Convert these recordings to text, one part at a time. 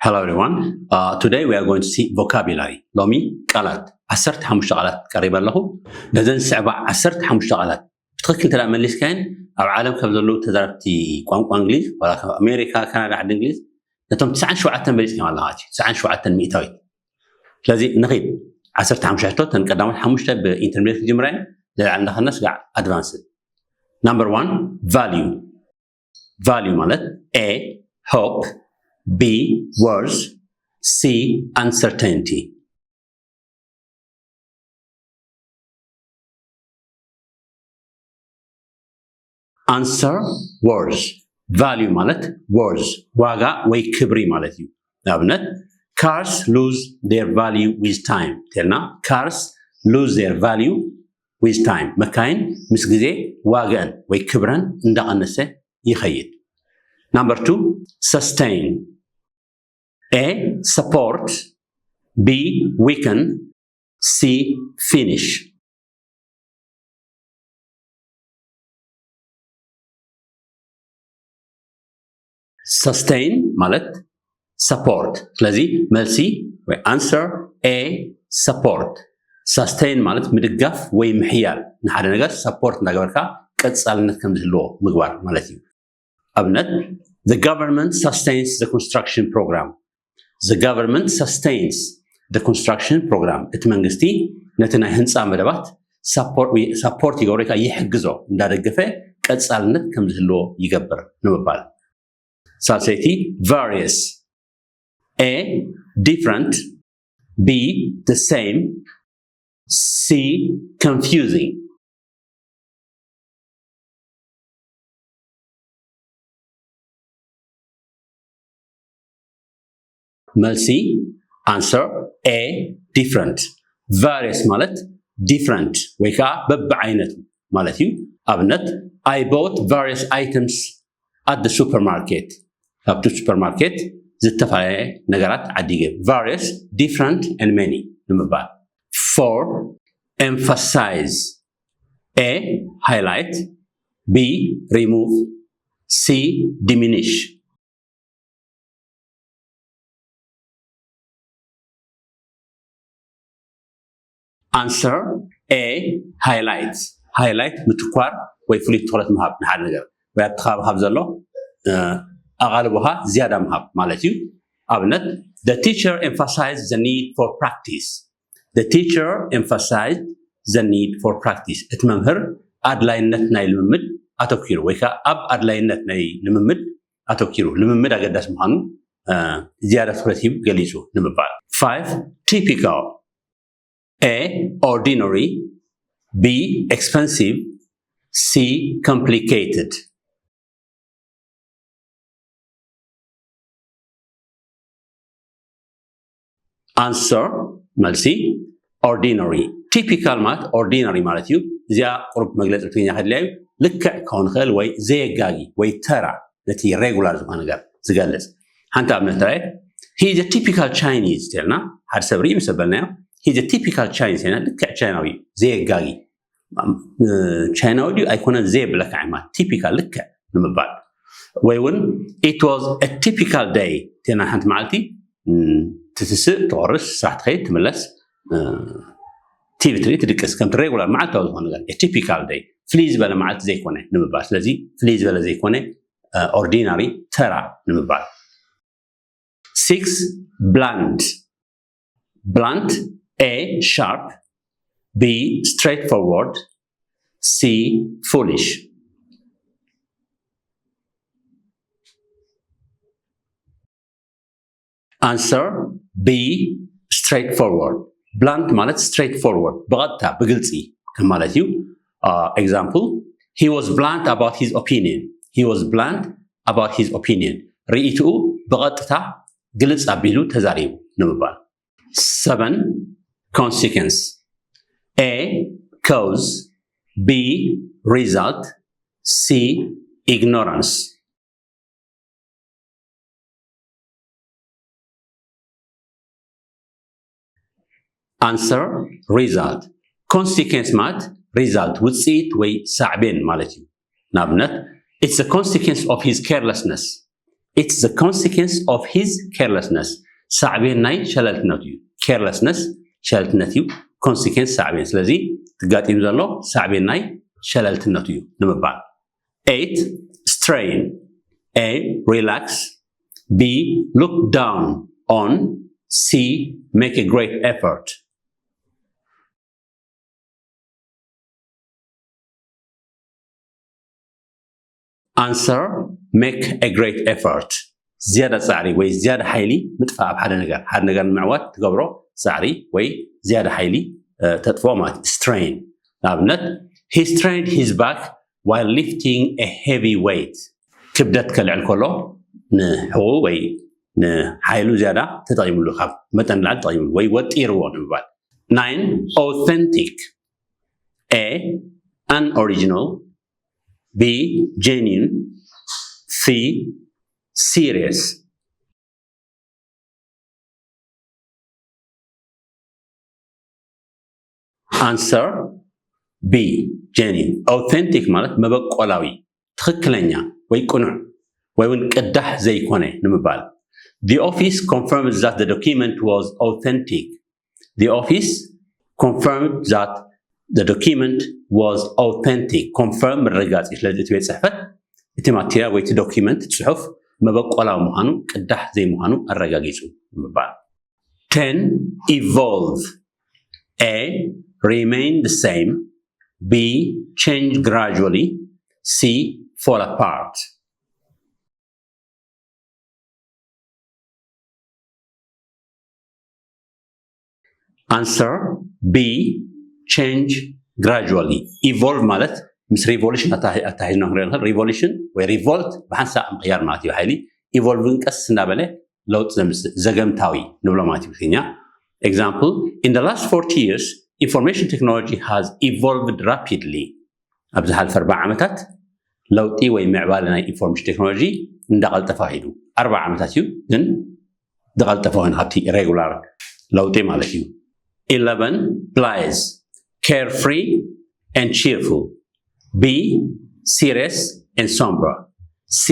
Hello everyone. Today we are going to see vocabulary. لومي قالات 15 قالات قريبه له دزن سعبا 15 قالات بتخكل تلا مليس كاين او عالم كم زلو تزربتي قانقا انجليز ولا امريكا كندا عند انجليز نتم 9 مليس كاين والله هاتي 9 مئتاوي لازم نغيب 15 تنقدموا 5 بانترميديت جمرين لعندنا الناس قاع ادفانسد. Number 1 value مالت A hope, B words, C uncertainty. Answer words. Value مالت words واقع ويكبري مالتي. لابنت cars lose their value with time. تلنا cars lose their value with time. مكاين مسجزي واقعن ويكبرن اندقنسه يخيد. Number 2 sustain. A support, B weaken, C finish. Sustain مالت support. لذي ملسي answer A support. Sustain مالت مدقف ويمحيال نحن نقول support نقولك كتصالنت كم زلو مقبار مالتي. أبنت the government sustains the construction program. The government sustains the construction program. اتمنجستي نتنا هنصا مدبات support يقولك يحجزو ندارجفه كتصالنت كم زلو يقبر نمبال. Salsati various. A different, B the same, C confusing. Melsi answer A different. Various مالت different ويكا ببعينت مالتيو. أبنت I bought various items at the supermarket. Up to supermarket زتفاعل نجارات عديدة. Various, different and many. Number 4 emphasize. A highlight, B remove, C diminish. Answer A highlight. Highlight متكوار ويفلي تغلط مهاب نحن نجار ويتخاب هابزلو أغلبها زيادة مهاب مالتيو. أبنت the teacher emphasized the need for practice. The teacher emphasized the need for practice. اتممهر أدلاينت ناي لممد أتوكيرو ويكا أب أدلاينت ناي لممد أتوكيرو لممد أقدس مهانو زيادة فرتيب قليزو نمبر 5 typical. A ordinary, B expensive, C complicated. Answer مالسي ordinary. Typical مات ordinary مالتيو زي قرب مجلس الفينيا هدلايو لك كون خل وي زي جاجي وي ترى التي regular زمان قال زجلس هنتا بنتراي he is a typical Chinese تلنا هاد سبري مسبلنا he is a typical Chinese هنا لك Chinawi زي جاجي Chinawi دي أيقونة زي بلك عمات typical لك نمبر ويون it was a typical day تلنا هنت معلتي تتسق تورس ساعة خير تملس تيجي تري تدكس كم تريجولار معلت توزن قال a typical day فليز بلا معلت زي كونه نمبر لذي فليز بلا زي كونه ordinary ترى نمبر 6 blunt A sharp, B straightforward, C foolish. Answer B straightforward. Blunt مالت straightforward بغضتها بقلتي كمالتيو. Example he was blunt about his opinion. He was blunt about his opinion. رئيتو بغضتها قلت أبيلو تزاريو نمبر 7 consequence. A cause, B result, C ignorance. Answer result. Consequence مات result وتصيت وي صعبين مالتي. نابنت it's a consequence of his carelessness. It's the consequence of his carelessness. ሳዕቤን ናይ ሸለልትነት እዩ carelessness ሸለልትነት እዩ consequence ሳዕቤን ስለዚ ትጋጢም ዘሎ ሳዕቤን ናይ ሸለልትነት እዩ ንምባል 8 strain A relax B look down on C make a great effort answer make a great effort زيادة صعري وي زيادة حيلي مدفع بحدا نجار المعوات تقبره صعري وي زيادة حيلي تطفومات strain لابنت he strained his back while lifting a heavy weight كبدت كالعن كله نحو وي نحيلو زيادة تطيم له خف متن لعد تطيم وي وطيروا نبال 9 authentic A unoriginal B genuine C serious answer B genuine authentic ማለት መበቆላዊ ትክክለኛ ወይ ቁኑዕ ወይ ውን ቅዳሕ ዘይኮነ ንምባል The office confirmed that the document was authentic The office confirmed that the document was authentic confirm መረጋጽ ስለዚህ እቲ ቤት ጽሕፈት እቲ ማቴሪያል ወይ እቲ ዶክመንት ጽሑፍ መበቆላዊ ምዃኑ ቅዳሕ ዘይምዃኑ አረጋጊጹ ንምባል 10 evolve A remain the same B change gradually C fall apart answer B change gradually evolve ማለት ምስ revolution አታሂድና ክንሪኦ revolution ወይ revolt ብሓንሳብ ምቅያር ማለት እዩ ሓይሊ evolve ቀስ እናበለ ለውጥ ዘምጽእ ዘገምታዊ ንብሎ ማለት እዩ example in the last 40 years information technology has evolved rapidly ኣብዚ ሓለፈ 40 ዓመታት ለውጢ ወይ ምዕባለ ናይ ኢንፎርሜሽን ቴክኖሎጂ እንዳቀልጠፈ ሄዱ 40 ዓመታት እዩ ግን እንዳቀልጠፈ ሆነ ኣብቲ irregular ለውጢ ማለት እዩ 11 blithe carefree and cheerful B serious and somber C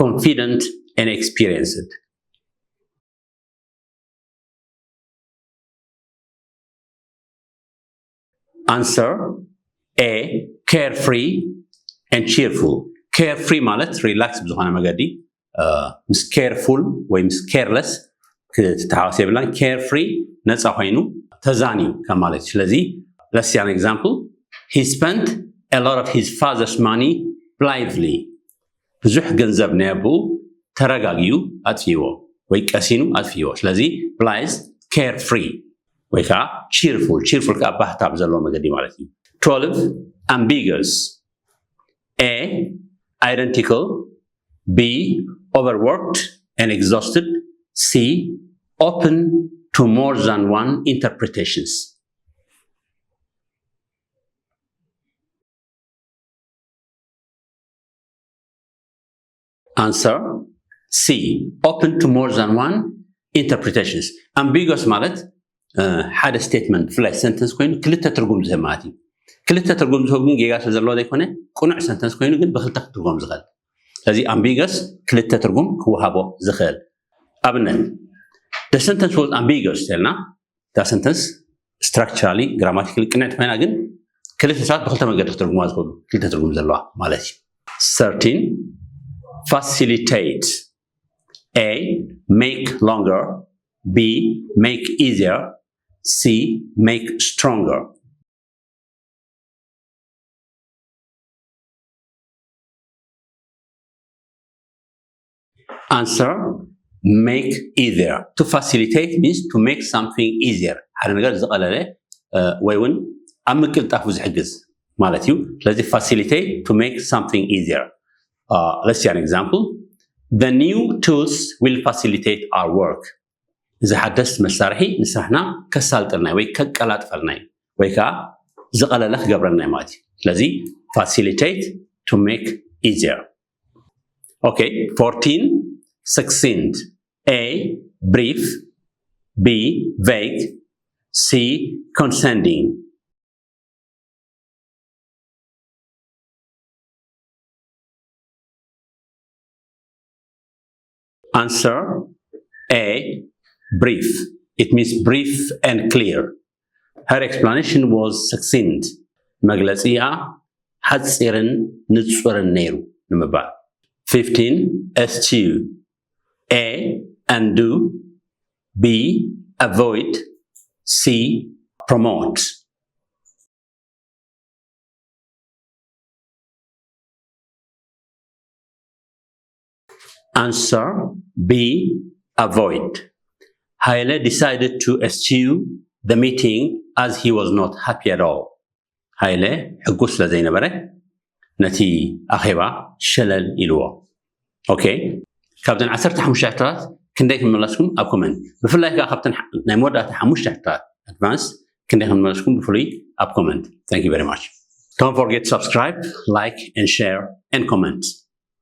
confident and experienced answer A carefree and cheerful carefree ማለት relax በዝኾነ መገዲ ምስ careful ወይ ምስ careless ክትተሓዋወስ የብላን carefree ነፃ ኮይኑ ተዛንዩ ከም ማለት ስለዚ let's see an example he spent a lot of his father's money blithely ብዙሕ ገንዘብ ነያቡ ተረጋጊዩ አጥፊዎ ወይ ቀሲኑ አጥፊዎ ስለዚ blithe carefree ወይ ከዓ cheerful ከዓ ባህታ ብዘለዎ መገዲ ማለት እዩ 12 ambiguous A identical B overworked and exhausted C open to more than one interpretations answer C open to more than one interpretations ambiguous ማለት ሓደ statement flash sentence ኮይኑ ክልተ ትርጉም ዝህብ ማለት እዩ ክልተ ትርጉም ዝህብ ግን ጌጋ ስለዘለዎ ዘይኮነ ቁኑዕ sentence ኮይኑ ግን ብክልተ ትርጉም ዝኽእል ስለዚ ambiguous ክልተ ትርጉም ክወሃቦ ዝኽእል ኣብነት the sentence was ambiguous ተልና that sentence structurally grammatically ቅንዕት ኮይና ግን ክልተ ሰባት ብክልተ መንገዲ ክትርጉምዋ ዝኽእሉ ክልተ ትርጉም ዘለዋ ማለት እዩ 13 facilitate A make longer B make easier C make stronger answer make easier to facilitate means to make something easier ሓደ ነገር ዝቐለለ ወይ ውን ኣብ ምቅልጣፍ ዝሕግዝ ማለት እዩ ስለዚ facilitate to make something easier let's see an example the new tools will facilitate our work እዚ ሓደስቲ መሳርሒ ንስራሕና ከሳልጠልና ወይ ከቀላጥፈልና ወይ ከዓ ዝቐለለ ክገብረልና ማለት እዩ ስለዚ facilitate to make easier okay 14 succinct A brief B vague C condescending Answer A, brief. It means brief and clear. Her explanation was succinct. مغلصيا حصيرن نصورن نيرو نمبال. 15. Eschew. A, undo. B, avoid. C, promote. Answer B, avoid. Haile decided to eschew the meeting as he was not happy at all. Haile حقوس لزي نبره نتي أخيبا شلل إلوا. Okay. كابتن عسرت حموش احترات كنديك من ملاسكم أب كومنت. بفلا إذا كابتن نمودا حموش احترات advance كنديك من ملاسكم بفلي أب كومنت. Thank you very much. Don't forget to subscribe, like and share and comment.